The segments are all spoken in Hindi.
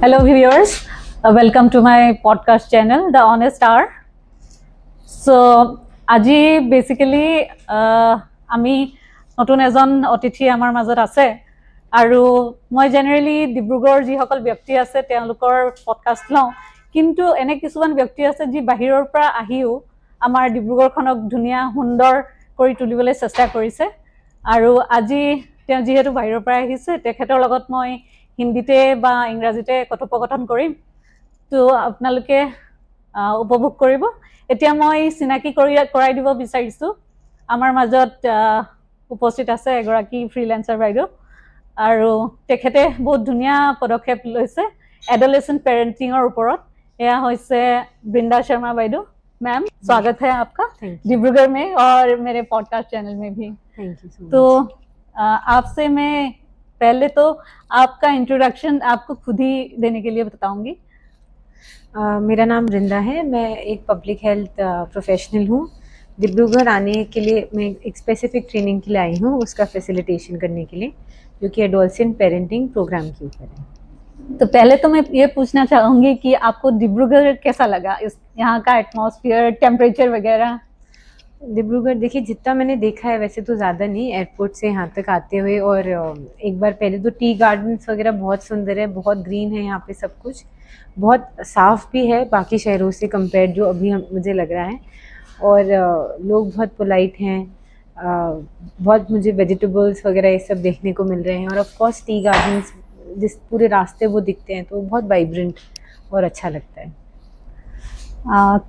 Hello viewers, welcome to my podcast channel, The Honest Hour. So, আজি বেসিক্যালি আমি নতুন এজন অতিথি আমাৰ মাজত আছে আৰু মই জেনেৰেলি ডিব্ৰুগড়ৰ যিসকল ব্যক্তি আছে তেওঁলোকৰ পডকাষ্ট লওঁ, কিন্তু এনে কিছুমান ব্যক্তি আছে যি বাহিৰৰ পৰা আহিও আমাৰ ডিব্ৰুগড়খনক ধুনীয়া সুন্দৰ কৰি তুলিবলৈ চেষ্টা কৰিছে আৰু আজি তেওঁ যিহেতু বাহিৰৰ পৰা আহিছে তেখেতৰ লগত মই হিন্দীতে বা ইংৰাজীতে কথোপকথন কৰিম, তো আপোনালোকে উপভোগ কৰিব। এতিয়া মই চিনাকি কৰাই দিব বিচাৰিছোঁ, আমাৰ মাজত উপস্থিত আছে এগৰাকী ফ্ৰিলেন্সাৰ বাইদেউ আৰু তেখেতে বহুত ধুনীয়া পদক্ষেপ লৈছে एडोलेसेंट पेरेंटिंगर ऊपर। यह হৈছে बृंदा शर्मा বাইদেউ। मैम स्वागत है आपका डिब्रूगढ़ में और मेरे पॉडकास्ट चैनल में भी। Thank you so much. तो आपसे मैं पहले तो आपका इंट्रोडक्शन आपको खुद ही देने के लिए बताऊंगी। मेरा नाम बृंदा है, मैं एक पब्लिक हेल्थ प्रोफेशनल हूँ। डिब्रूगढ़ आने के लिए मैं एक स्पेसिफिक ट्रेनिंग के लिए आई हूँ, उसका फैसिलिटेशन करने के लिए, जो कि एडोलेसेंट पेरेंटिंग प्रोग्राम के ऊपर है। तो पहले तो मैं ये पूछना चाहूँगी कि आपको डिब्रूगढ़ कैसा लगा, इस यहाँ का एटमॉस्फेयर, टेम्परेचर वगैरह? डिब्रूगढ़ देखिए, जितना मैंने देखा है वैसे तो ज़्यादा नहीं, एयरपोर्ट से यहाँ तक आते हुए, और एक बार पहले तो टी गार्डन्स वगैरह बहुत सुंदर है, बहुत ग्रीन है यहाँ पे, सब कुछ बहुत साफ़ भी है बाकी शहरों से कंपेयर, जो अभी मुझे लग रहा है। और लोग बहुत पोलाइट हैं, बहुत मुझे वेजिटेबल्स वगैरह ये सब देखने को मिल रहे हैं, और ऑफ कोर्स टी गार्डन्स जिस पूरे रास्ते वो दिखते हैं तो बहुत वाइब्रेंट और अच्छा लगता है।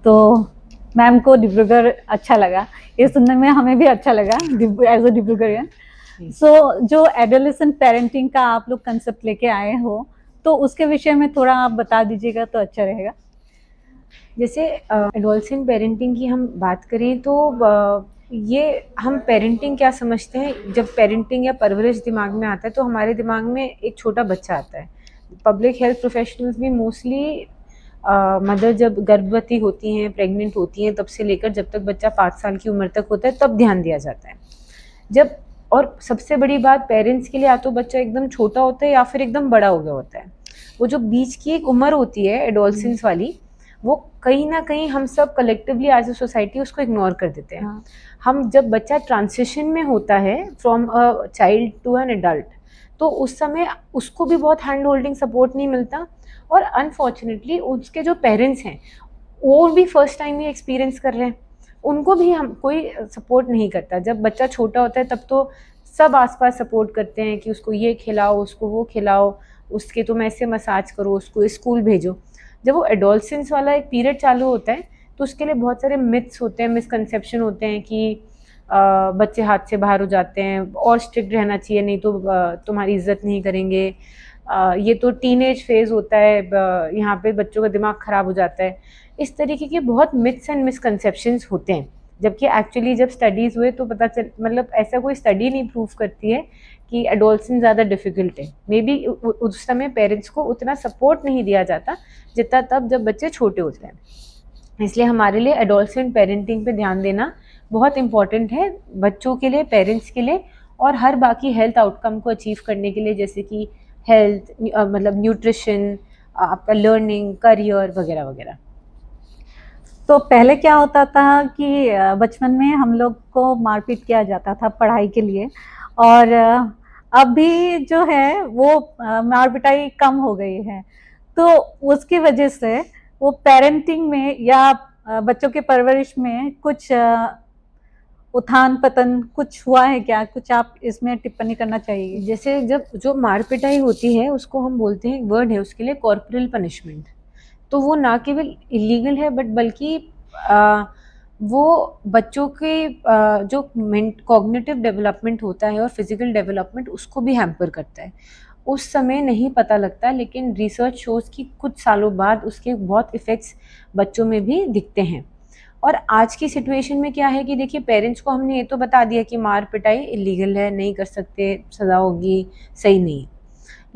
तो मैम को डिब्रूगढ़ अच्छा लगा, ये सुनने में हमें भी अच्छा लगा एज अ डिब्रूगढ़ियन। सो जो एडोलेसेंट पेरेंटिंग का आप लोग कंसेप्ट लेके आए हो, तो उसके विषय में थोड़ा आप बता दीजिएगा तो अच्छा रहेगा। जैसे एडोलेसेंट पेरेंटिंग की हम बात करें तो ये हम पेरेंटिंग क्या समझते हैं, जब पेरेंटिंग या परवरिश दिमाग में आता है तो हमारे दिमाग में एक छोटा बच्चा आता है। पब्लिक हेल्थ प्रोफेशनल्स भी मोस्टली मदर जब गर्भवती होती हैं, प्रेग्नेंट होती हैं, तब से लेकर जब तक बच्चा 5 साल की उम्र तक होता है तब ध्यान दिया जाता है। जब और सबसे बड़ी बात, पेरेंट्स के लिए या तो बच्चा एकदम छोटा होता है या फिर एकदम बड़ा हो गया होता है। वो जो बीच की एक उम्र होती है एडोलेसेंस वाली, वो कहीं ना कहीं हम सब कलेक्टिवली एज ए सोसाइटी उसको इग्नोर कर देते हैं। हम जब बच्चा ट्रांसिशन में होता है from a child to an adult, तो उस समय उसको भी बहुत हैंड होल्डिंग सपोर्ट नहीं मिलता, और अनफॉर्चुनेटली उसके जो पेरेंट्स हैं वो भी फर्स्ट टाइम ये एक्सपीरियंस कर रहे हैं, उनको भी हम कोई सपोर्ट नहीं करता। जब बच्चा छोटा होता है तब तो सब आसपास सपोर्ट करते हैं कि उसको ये खिलाओ, उसको वो खिलाओ, उसके तुम ऐसे मसाज करो, उसको स्कूल भेजो। जब वो एडोलेसेंस वाला एक पीरियड चालू होता है तो उसके लिए बहुत सारे मिथ्स होते हैं, मिसकंसेप्शन होते हैं कि बच्चे हाथ से बाहर हो जाते हैं, और स्ट्रिक्ट रहना चाहिए, नहीं तो तुम्हारी इज्जत नहीं करेंगे, ये तो टीनेज फेज़ होता है, यहाँ पे बच्चों का दिमाग ख़राब हो जाता है। इस तरीके के बहुत मिथ्स एंड मिसकंसेप्शंस होते हैं, जबकि एक्चुअली जब स्टडीज़ हुए तो पता चल, मतलब ऐसा कोई स्टडी नहीं प्रूव करती है कि एडोलेसेंस ज़्यादा डिफ़िकल्ट है। मे बी उस समय पेरेंट्स को उतना सपोर्ट नहीं दिया जाता जितना तब जब बच्चे छोटे होते हैं। इसलिए हमारे लिए एडोलेसेंट पेरेंटिंग पे ध्यान देना बहुत इम्पॉर्टेंट है, बच्चों के लिए, पेरेंट्स के लिए, और हर बाकी हेल्थ आउटकम को अचीव करने के लिए, जैसे कि हेल्थ, मतलब न्यूट्रिशन, आपका लर्निंग, करियर वगैरह वगैरह। तो पहले क्या होता था कि बचपन में हम लोग को मारपीट किया जाता था पढ़ाई के लिए, और अभी जो है वो मार पिटाई कम हो गई है, तो उसकी वजह से वो पेरेंटिंग में या बच्चों के परवरिश में कुछ उत्थान पतन कुछ हुआ है क्या? कुछ आप इसमें टिप्पणी करना चाहिए। जैसे जब जो मार पिटाई होती है उसको हम बोलते हैं, वर्ड है उसके लिए, कॉर्पोरल पनिशमेंट। तो वो ना केवल इलीगल है बट बल्कि वो बच्चों के जो कॉग्निटिव डेवलपमेंट होता है और फिजिकल डेवलपमेंट, उसको भी हैम्पर करता है। उस समय नहीं पता लगता, लेकिन रिसर्च शोज़ कि कुछ सालों बाद उसके बहुत इफ़ेक्ट्स बच्चों में भी दिखते हैं। और आज की सिचुएशन में क्या है कि देखिए, पेरेंट्स को हमने ये तो बता दिया कि मार पिटाई इलीगल है, नहीं कर सकते, सज़ा होगी, सही नहीं है,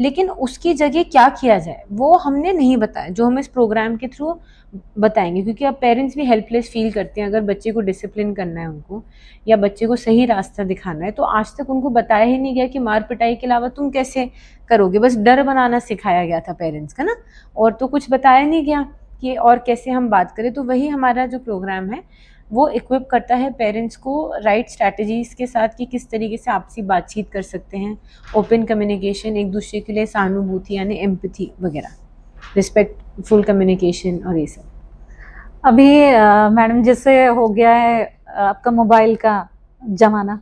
लेकिन उसकी जगह क्या किया जाए वो हमने नहीं बताया, जो हम इस प्रोग्राम के थ्रू बताएंगे, क्योंकि अब पेरेंट्स भी हेल्पलेस फील करते हैं अगर बच्चे को डिसिप्लिन करना है उनको, या बच्चे को सही रास्ता दिखाना है, तो आज तक उनको बताया ही नहीं गया कि मार पिटाई के अलावा तुम कैसे करोगे, बस डर बनाना सिखाया गया था पेरेंट्स का ना, और तो कुछ बताया नहीं गया कि और कैसे हम बात करें। तो वही हमारा जो प्रोग्राम है वो इक्विप करता है पेरेंट्स को राइट स्ट्रैटेजीज के साथ कि किस तरीके से आपसी बातचीत कर सकते हैं, ओपन कम्युनिकेशन, एक दूसरे के लिए सहानुभूति यानी एम्पैथी वगैरह, रिस्पेक्टफुल कम्युनिकेशन और ये सब। अभी मैडम जैसे हो गया है आपका मोबाइल का जमाना,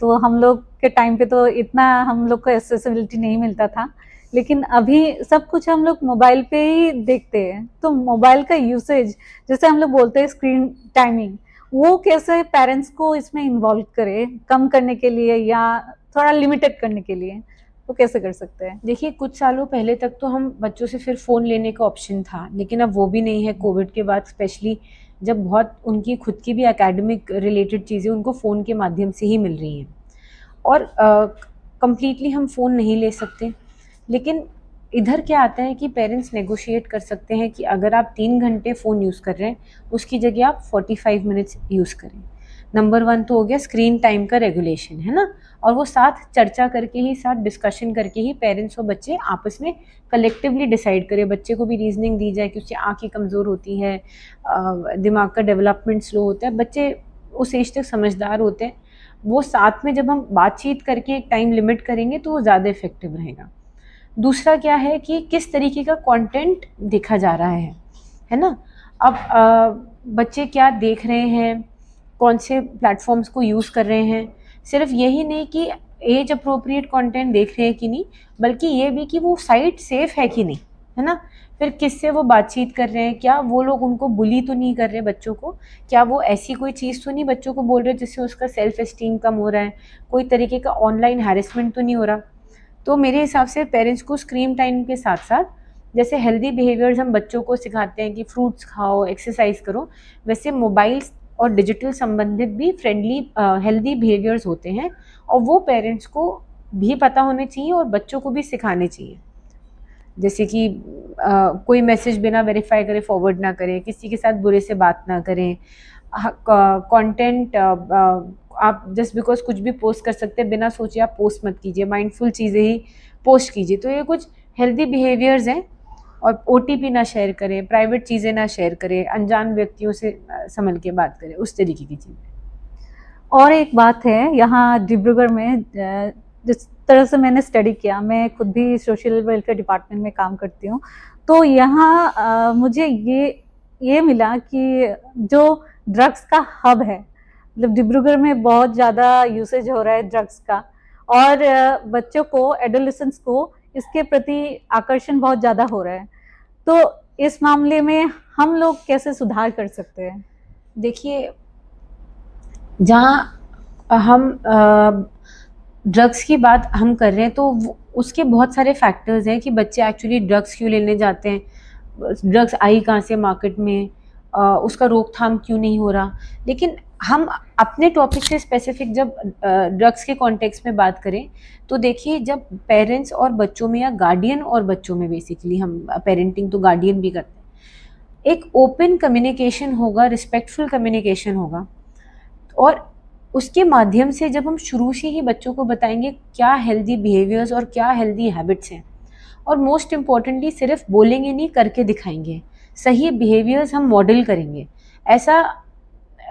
तो हम लोग के टाइम पे तो इतना हम लोग को एक्सेसिबिलिटी नहीं मिलता था, लेकिन अभी सब कुछ हम लोग मोबाइल पे ही देखते हैं। तो मोबाइल का यूसेज, जैसे हम लोग बोलते हैं स्क्रीन टाइमिंग, वो कैसे पेरेंट्स को इसमें इन्वॉल्व करे, कम करने के लिए या थोड़ा लिमिटेड करने के लिए, तो कैसे कर सकते हैं? देखिए, कुछ सालों पहले तक तो हम बच्चों से फिर फ़ोन लेने का ऑप्शन था, लेकिन अब वो भी नहीं है। कोविड के बाद स्पेशली, जब बहुत उनकी खुद की भी एकेडमिक रिलेटेड चीज़ें उनको फ़ोन के माध्यम से ही मिल रही हैं, और कंप्लीटली हम फ़ोन नहीं ले सकते। लेकिन इधर क्या आता है कि पेरेंट्स नेगोशिएट कर सकते हैं कि अगर आप 3 घंटे फ़ोन यूज़ कर रहे हैं, उसकी जगह आप 45 मिनट्स यूज़ करें। नंबर 1 तो हो गया स्क्रीन टाइम का रेगुलेशन, है ना? और वो साथ चर्चा करके ही, साथ डिस्कशन करके ही पेरेंट्स और बच्चे आपस में कलेक्टिवली डिसाइड करें। बच्चे को भी रीजनिंग दी जाए कि उसकी आँखें कमज़ोर होती हैं, दिमाग का डेवलपमेंट स्लो होता है, बच्चे उस एज तक समझदार होते हैं। वो साथ में जब हम बातचीत करके एक टाइम लिमिट करेंगे तो वो ज़्यादा इफेक्टिव रहेगा। दूसरा क्या है कि किस तरीके का कंटेंट देखा जा रहा है ना? अब बच्चे क्या देख रहे हैं, कौन से प्लेटफॉर्म्स को यूज़ कर रहे हैं, सिर्फ यही नहीं कि एज अप्रोप्रिएट कंटेंट देख रहे हैं कि नहीं, बल्कि ये भी कि वो साइट सेफ है कि नहीं, है ना? फिर किससे वो बातचीत कर रहे हैं, क्या वो लोग उनको बुली तो नहीं कर रहे बच्चों को, क्या वो ऐसी कोई चीज़ तो नहीं बच्चों को बोल रहे जिससे उसका सेल्फ एस्टीम कम हो रहा है, कोई तरीके का ऑनलाइन हैरेसमेंट तो नहीं हो रहा। तो मेरे हिसाब से पेरेंट्स को स्क्रीन टाइम के साथ साथ, जैसे हेल्दी बिहेवियर्स हम बच्चों को सिखाते हैं कि फ्रूट्स खाओ, एक्सरसाइज करो, वैसे मोबाइल्स और डिजिटल संबंधित भी फ्रेंडली हेल्दी बिहेवियर्स होते हैं, और वो पेरेंट्स को भी पता होने चाहिए और बच्चों को भी सिखाने चाहिए। जैसे कि कोई मैसेज बिना वेरीफाई करे फॉरवर्ड ना करें, किसी के साथ बुरे से बात ना करें, कंटेंट आप जस्ट बिकॉज कुछ भी पोस्ट कर सकते हैं, बिना सोचे आप पोस्ट मत कीजिए, माइंडफुल चीज़ें ही पोस्ट कीजिए। तो ये कुछ हेल्दी बिहेवियर्स हैं। और OTP ना शेयर करें, प्राइवेट चीज़ें ना शेयर करें, अनजान व्यक्तियों से संभल के बात करें, उस तरीके की चीज़ें। और एक बात है, यहाँ डिब्रूगढ़ में जिस तरह से मैंने स्टडी किया, मैं खुद भी सोशल वेलफेयर डिपार्टमेंट में काम करती हूँ, तो यहाँ मुझे ये मिला कि जो ड्रग्स का हब है, मतलब डिब्रूगढ़ में बहुत ज़्यादा यूसेज हो रहा है ड्रग्स का, और बच्चों को, एडोलेसेंट्स को इसके प्रति आकर्षण बहुत ज़्यादा हो रहा है। तो इस मामले में हम लोग कैसे सुधार कर सकते हैं? देखिए, जहाँ हम ड्रग्स की बात हम कर रहे हैं, तो उसके बहुत सारे फैक्टर्स हैं कि बच्चे एक्चुअली ड्रग्स क्यों लेने जाते हैं, ड्रग्स आई कहाँ से मार्केट में, उसका रोकथाम क्यों नहीं हो रहा। लेकिन हम अपने टॉपिक से स्पेसिफिक जब ड्रग्स के कॉन्टेक्स्ट में बात करें, तो देखिए, जब पेरेंट्स और बच्चों में, या गार्डियन और बच्चों में, बेसिकली हम पेरेंटिंग तो गार्डियन भी करते हैं, एक ओपन कम्युनिकेशन होगा, रिस्पेक्टफुल कम्युनिकेशन होगा, और उसके माध्यम से जब हम शुरू से ही बच्चों को बताएंगे क्या हेल्दी बिहेवियर्स और क्या हेल्दी हैबिट्स हैं, और मोस्ट इम्पॉर्टेंटली सिर्फ बोलेंगे नहीं, करके दिखाएंगे, सही बिहेवियर्स हम मॉडल करेंगे। ऐसा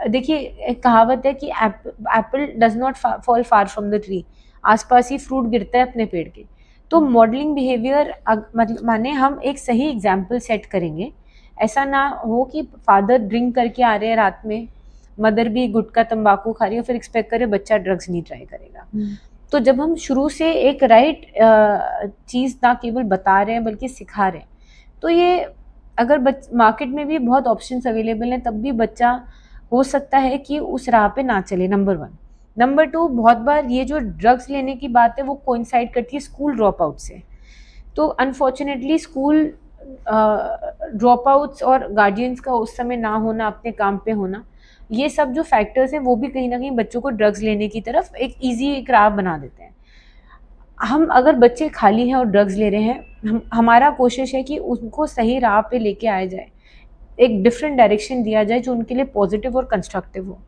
देखिए, एक कहावत है कि Apple does not fall far from the tree, आसपास ही फ्रूट गिरता है अपने पेड़ के। तो मॉडलिंग बिहेवियर मतलब माने हम एक सही एग्जाम्पल सेट करेंगे। ऐसा ना हो कि फादर ड्रिंक करके आ रहे हैं रात में, मदर भी गुटखा तंबाकू खा रही है, फिर एक्सपेक्ट करे बच्चा ड्रग्स नहीं ट्राई करेगा। तो जब हम शुरू से एक राइट चीज़ ना केवल बता रहे हैं बल्कि सिखा रहे हैं, तो ये अगर मार्केट में भी बहुत ऑप्शंस अवेलेबल हैं, तब भी बच्चा हो सकता है कि उस राह पे ना चले, नंबर 1। नंबर 2, बहुत बार ये जो ड्रग्स लेने की बात है वो कोइंसाइड करती है स्कूल ड्रॉप आउट से। तो अनफॉर्चुनेटली स्कूल ड्रॉप आउट्स और गार्जियंस का उस समय ना होना, अपने काम पे होना, ये सब जो फैक्टर्स हैं वो भी कहीं ना कहीं बच्चों को ड्रग्स लेने की तरफ एक ईजी एक राह बना देते हैं। हम अगर बच्चे खाली हैं और ड्रग्स ले रहे हैं, हमारा कोशिश है कि उनको सही राह पे लेके आया जाए, एक डिफरेंट डायरेक्शन दिया जाए जो उनके लिए पॉजिटिव और कंस्ट्रक्टिव हो।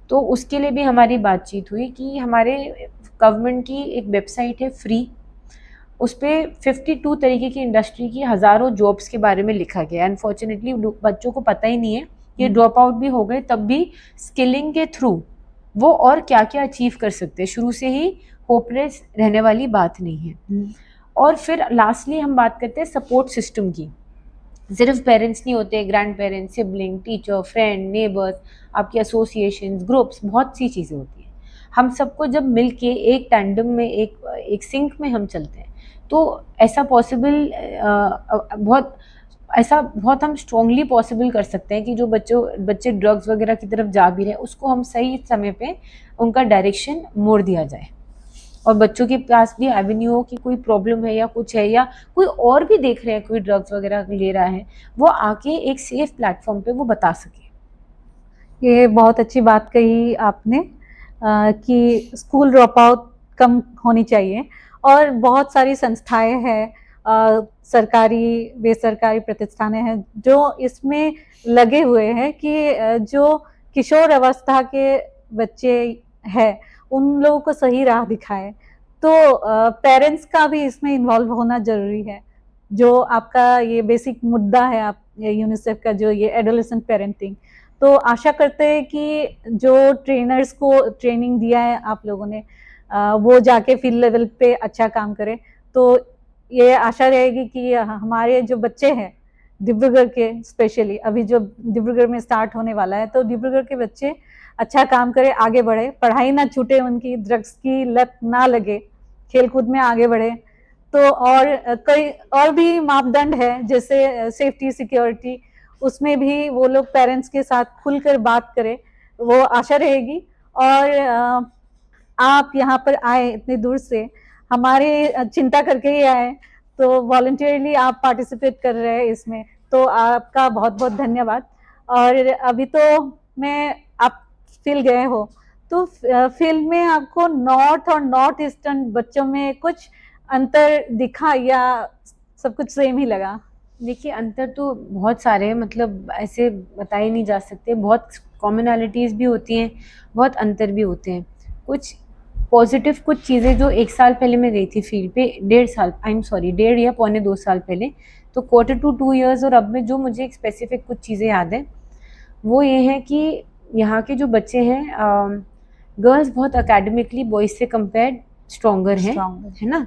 तो उसके लिए भी हमारी बातचीत हुई कि हमारे गवर्नमेंट की एक वेबसाइट है फ्री, उस पर 52 तरीके की इंडस्ट्री की हज़ारों जॉब्स के बारे में लिखा गया है। अनफॉर्चुनेटली बच्चों को पता ही नहीं है कि ड्रॉप आउट भी हो गए तब भी स्किलिंग के थ्रू वो और क्या क्या अचीव कर सकते हैं। शुरू से ही होपलेस रहने वाली बात नहीं है। और फिर लास्टली हम बात करते हैं सपोर्ट सिस्टम की। सिर्फ पेरेंट्स नहीं होते, grand parents, sibling, teacher, friend, neighbours, आपकी एसोसिएशंस, ग्रुप्स, बहुत सी चीज़ें होती हैं। हम सबको जब मिल के एक टैंडम में, एक सिंक में हम चलते हैं तो ऐसा पॉसिबल बहुत हम स्ट्रॉन्गली पॉसिबल कर सकते हैं कि जो बच्चे ड्रग्स वगैरह की तरफ जा भी रहे हैं उसको हम सही समय पे उनका डायरेक्शन मोड़ दिया जाए, और बच्चों के पास भी एवेन्यू हो कि कोई प्रॉब्लम है या कुछ है, या कोई और भी देख रहे हैं कोई ड्रग्स वगैरह ले रहा है, वो आके एक सेफ प्लेटफॉर्म पे वो बता सके। ये बहुत अच्छी बात कही आपने कि स्कूल ड्रॉप आउट कम होनी चाहिए, और बहुत सारी संस्थाएं हैं, सरकारी बेसरकारी प्रतिष्ठानें हैं जो इसमें लगे हुए हैं कि जो किशोर अवस्था के बच्चे हैं उन लोगों को सही राह दिखाए। तो पेरेंट्स का भी इसमें इन्वॉल्व होना जरूरी है। जो आपका ये बेसिक मुद्दा है, आप यूनिसेफ का जो ये एडोलेसेंट पेरेंटिंग, तो आशा करते हैं कि जो ट्रेनर्स को ट्रेनिंग दिया है आप लोगों ने, वो जाके फील्ड लेवल पे अच्छा काम करे। तो ये आशा रहेगी कि हमारे जो बच्चे हैं डिब्रूगढ़ के, स्पेशली अभी जो डिब्रूगढ़ में स्टार्ट होने वाला है, तो डिब्रूगढ़ के बच्चे अच्छा काम करे, आगे बढ़े, पढ़ाई ना छूटे उनकी, ड्रग्स की लत ना लगे, खेलकूद में आगे बढ़े। तो और कई और भी मापदंड है जैसे सेफ्टी सिक्योरिटी, उसमें भी वो लोग पेरेंट्स के साथ खुलकर बात करें, वो आशा रहेगी। और आप यहाँ पर आए इतने दूर से, हमारे चिंता करके ही आए, तो वॉलंटियरली आप पार्टिसिपेट कर रहे हैं इसमें, तो आपका बहुत बहुत धन्यवाद। और अभी तो मैं आप फील्ड गए हो, तो फील्ड में आपको नॉर्थ और नॉर्थ ईस्टर्न बच्चों में कुछ अंतर दिखा या सब कुछ सेम ही लगा? देखिए, अंतर तो बहुत सारे हैं, मतलब ऐसे बताए नहीं जा सकते। बहुत कॉमनैलिटीज़ भी होती हैं, बहुत अंतर भी होते हैं। कुछ पॉजिटिव कुछ चीज़ें जो 1 साल पहले मैं गई थी फील्ड पे, 1.5 या पौने 2 साल पहले, तो क्वार्टर टू 2 इयर्स, और अब में जो मुझे एक स्पेसिफिक कुछ चीज़ें याद हैं वो ये है कि यहाँ के जो बच्चे हैं, गर्ल्स बहुत अकेडमिकली बॉयज़ से कंपेयर स्ट्रॉन्गर हैं, है ना।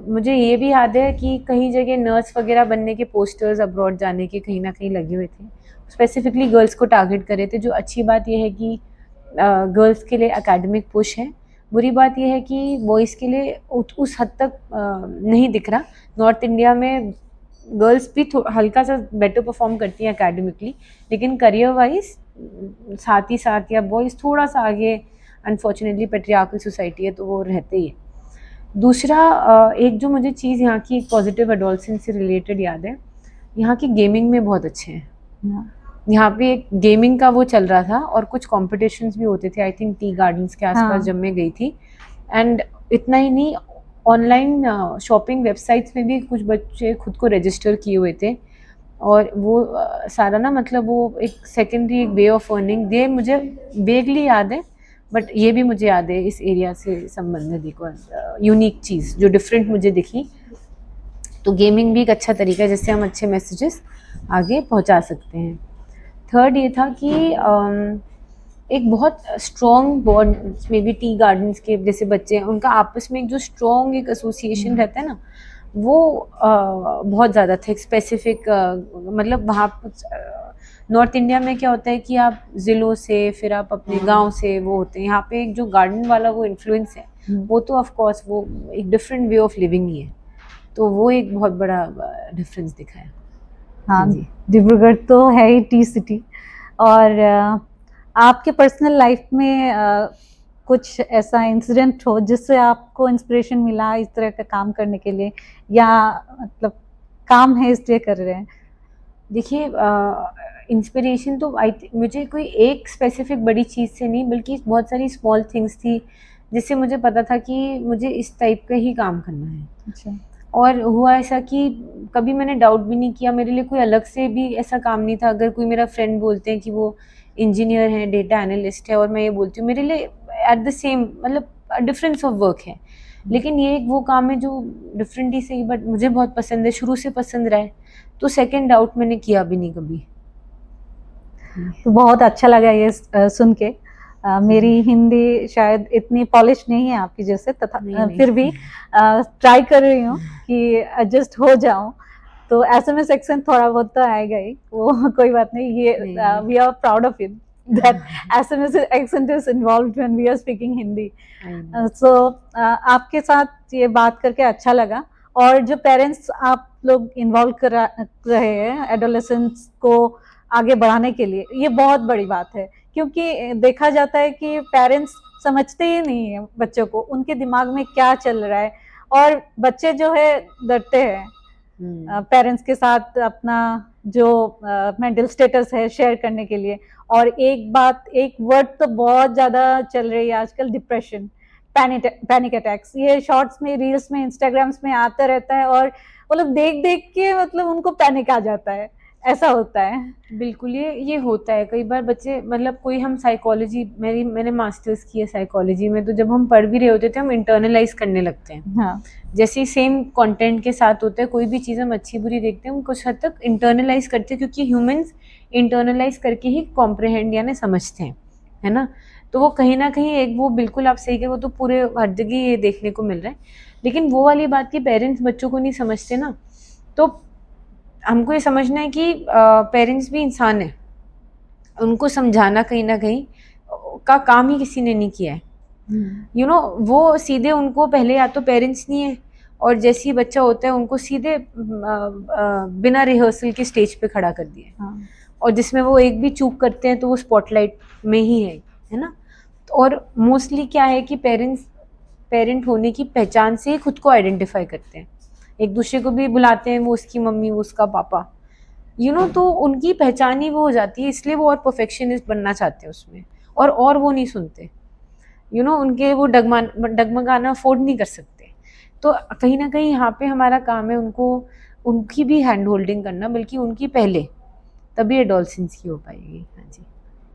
मुझे ये भी याद है कि कहीं जगह नर्स वगैरह बनने के पोस्टर्स अब्रॉड जाने के कहीं ना कहीं लगे हुए थे, स्पेसिफिकली गर्ल्स को टारगेट करे थे। जो अच्छी बात यह है कि गर्ल्स के लिए एकेडमिक पुश है। बुरी बात यह है कि बॉयज़ के लिए उस हद तक नहीं दिख रहा। नॉर्थ इंडिया में गर्ल्स भी हल्का सा बेटर परफॉर्म करती हैं एकेडमिकली, लेकिन करियर वाइज साथ ही साथ या बॉयज़ थोड़ा सा आगे, अनफॉर्चुनेटली पेट्रियार्कल सोसाइटी है तो वो रहते ही है। दूसरा, एक जो मुझे चीज़ यहाँ की पॉजिटिव एडोलेसेंस से रिलेटेड याद है, यहाँ की गेमिंग में बहुत अच्छे हैं। यहाँ पे एक गेमिंग का वो चल रहा था और कुछ कॉम्पिटिशन्स भी होते थे, आई थिंक टी गार्डन्स के आसपास जब मैं गई थी। एंड इतना ही नहीं, ऑनलाइन शॉपिंग वेबसाइट्स में भी कुछ बच्चे खुद को रजिस्टर किए हुए थे, और वो सारा ना, मतलब वो एक सेकेंडरी वे ऑफ अर्निंग दे, मुझे वेगली याद है, बट ये भी मुझे याद है इस एरिया से संबंधित एक यूनिक चीज़ जो डिफरेंट मुझे दिखी। तो गेमिंग भी एक अच्छा तरीका है जिससे हम अच्छे मैसेजेस आगे पहुंचा सकते हैं। थर्ड ये था कि एक बहुत स्ट्रॉन्ग बॉन्ड, में भी टी गार्डन्स के जैसे बच्चे हैं, उनका आपस में एक जो स्ट्रॉन्ग एक एसोसिएशन रहता है ना, वो बहुत ज़्यादा था। एक स्पेसिफिक मतलब वहाँ नॉर्थ इंडिया में क्या होता है कि आप ज़िलों से, फिर आप अपने गांव से वो होते हैं। यहाँ पे एक जो गार्डन वाला वो इन्फ्लुएंस है, वो तो ऑफ कोर्स वो एक डिफरेंट वे ऑफ लिविंग ही है, तो वो एक बहुत बड़ा डिफरेंस दिखा है। हाँ जी, डिब्रूगढ़ तो है ही टी सिटी। और आपके पर्सनल लाइफ में कुछ ऐसा इंसिडेंट हो जिससे आपको इंस्पिरेशन मिला इस तरह का काम करने के लिए, या मतलब काम है इसलिए कर रहे हैं? देखिए, इंस्पिरेशन तो मुझे कोई एक स्पेसिफिक बड़ी चीज़ से नहीं, बल्कि बहुत सारी स्मॉल थिंग्स थी जिससे मुझे पता था कि मुझे इस टाइप का ही काम करना है। अच्छा। और हुआ ऐसा कि कभी मैंने डाउट भी नहीं किया, मेरे लिए कोई अलग से भी ऐसा काम नहीं था। अगर कोई मेरा फ्रेंड बोलते हैं कि वो इंजीनियर है, डेटा एनालिस्ट है, और मैं ये बोलती हूँ, मेरे लिए एट द सेम, मतलब डिफरेंस ऑफ वर्क है, लेकिन ये एक वो काम है जो डिफरेंट ही सही, बट मुझे बहुत पसंद है, शुरू से पसंद रहा है, तो सेकंड डाउट मैंने किया भी नहीं कभी। तो बहुत अच्छा लगा ये सुन के। मेरी हिंदी शायद इतनी पॉलिश नहीं है आपकी जैसे, तथा नहीं। फिर भी ट्राई कर रही हूँ कि एडजस्ट हो जाऊं। तो एसएमएस एक्सेंट थोड़ा बहुत तो आएगा ही, वो कोई बात नहीं। ये we are proud of it that SMS accent is involved when we are speaking Hindi. So आपके साथ ये बात करके अच्छा लगा। और जो पेरेंट्स आप लोग इन्वॉल्व कर रहे हैं एडोलेसेंट्स को आगे बढ़ाने के लिए, ये बहुत बड़ी बात है, क्योंकि देखा जाता है कि पेरेंट्स समझते ही नहीं है बच्चों को, उनके दिमाग में क्या चल रहा है, और बच्चे जो है डरते हैं पेरेंट्स के साथ अपना जो मेंटल स्टेटस है शेयर करने के लिए। और एक वर्ड तो बहुत ज्यादा चल रही है आजकल, डिप्रेशन, पैनिक अटैक्स। ये शॉर्ट्स में, रील्स में, इंस्टाग्राम्स में आता रहता है, और वो लोग देख देख के मतलब उनको पैनिक आ जाता है, ऐसा होता है। बिल्कुल, ये होता है कई बार। बच्चे, मतलब कोई, हम साइकोलॉजी, मैंने मास्टर्स की है साइकोलॉजी में, तो जब हम पढ़ भी रहे होते थे हम इंटरनलाइज करने लगते हैं। हाँ। जैसे सेम कंटेंट के साथ होता है, कोई भी चीज़ हम अच्छी बुरी देखते हैं हम कुछ हद तक इंटरनलाइज करते हैं, क्योंकि ह्यूमंस इंटरनलाइज करके ही कॉम्प्रहेंड यानी समझते हैं, है ना। तो वो कहीं ना कहीं एक, वो बिल्कुल आप सही कहे, वो तो पूरे हर जगह ये देखने को मिल रहा है। लेकिन वो वाली बात कि पेरेंट्स बच्चों को नहीं समझते ना, तो हमको ये समझना है कि पेरेंट्स भी इंसान है, उनको समझाना कहीं ना कहीं का काम ही किसी ने नहीं किया है। यू नो, वो सीधे उनको पहले, या तो पेरेंट्स नहीं है, और जैसे ही बच्चा होता है उनको सीधे बिना रिहर्सल के स्टेज पे खड़ा कर दिया। हाँ। और जिसमें वो एक भी चूक करते हैं तो वो स्पॉटलाइट में ही है ना। और मोस्टली क्या है कि पेरेंट होने की पहचान से ही खुद को आइडेंटिफाई करते हैं, एक दूसरे को भी बुलाते हैं, वो उसकी मम्मी, वो उसका पापा, तो उनकी पहचान ही वो हो जाती है। इसलिए वो और परफेक्शनिस्ट बनना चाहते हैं उसमें, और वो नहीं सुनते, उनके वो डगमगाना अफोर्ड नहीं कर सकते। तो कहीं ना कहीं यहाँ पे हमारा काम है उनको, उनकी भी हैंड होल्डिंग करना, बल्कि उनकी पहले, तभी एडोलसेंस की हो पाएगी। हाँ जी,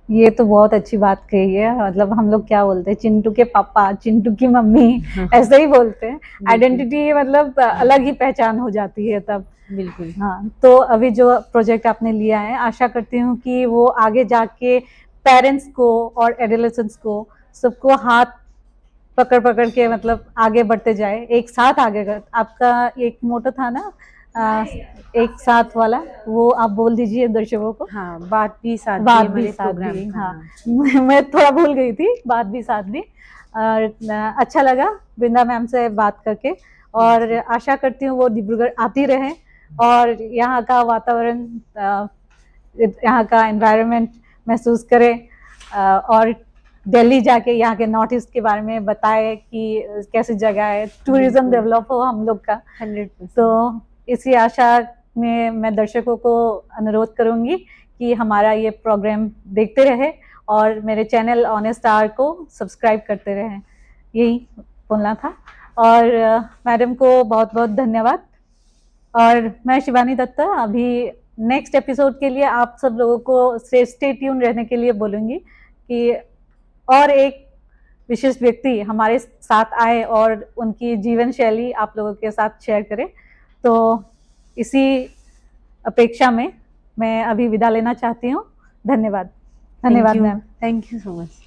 ये तो बहुत अच्छी बात कही है। मतलब हम लोग क्या बोलते हैं, चिंटू के पापा, चिंटू की मम्मी, ऐसे ही बोलते हैं। आइडेंटिटी मतलब अलग ही पहचान हो जाती है तब। बिल्कुल। हाँ, तो अभी जो प्रोजेक्ट आपने लिया है, आशा करती हूँ कि वो आगे जाके पेरेंट्स को और एडोलेसेंट्स को सबको हाथ पकड़ पकड़ के मतलब आगे बढ़ते जाए, एक साथ आगे आपका एक मोटो था ना, एक साथ वाला, वो आप बोल दीजिए दर्शकों को। हाँ, बात भी साथ भी। हाँ, मैं थोड़ा भूल गई थी, बात भी साथ भी। अच्छा लगा वृंदा मैम से बात करके, और आशा करती हूँ वो डिब्रूगढ़ आती रहे और यहाँ का वातावरण, यहाँ का एनवायरनमेंट महसूस करे, और दिल्ली जाके यहाँ के नॉर्थ ईस्ट के बारे में बताए कि कैसी जगह है, टूरिज्म डेवलप हो हम लोग का 100%। तो इसी आशा में मैं दर्शकों को अनुरोध करूंगी कि हमारा ये प्रोग्राम देखते रहे और मेरे चैनल ऑनेस्ट स्टार को सब्सक्राइब करते रहें, यही बोलना था। और मैडम को बहुत बहुत धन्यवाद। और मैं शिवानी दत्ता अभी नेक्स्ट एपिसोड के लिए आप सब लोगों को स्टे ट्यून रहने के लिए बोलूँगी कि और एक विशिष्ट व्यक्ति हमारे साथ आए और उनकी जीवन शैली आप लोगों के साथ शेयर करें। तो इसी अपेक्षा में मैं अभी विदा लेना चाहती हूँ। धन्यवाद। धन्यवाद ma'am. Thank you so much.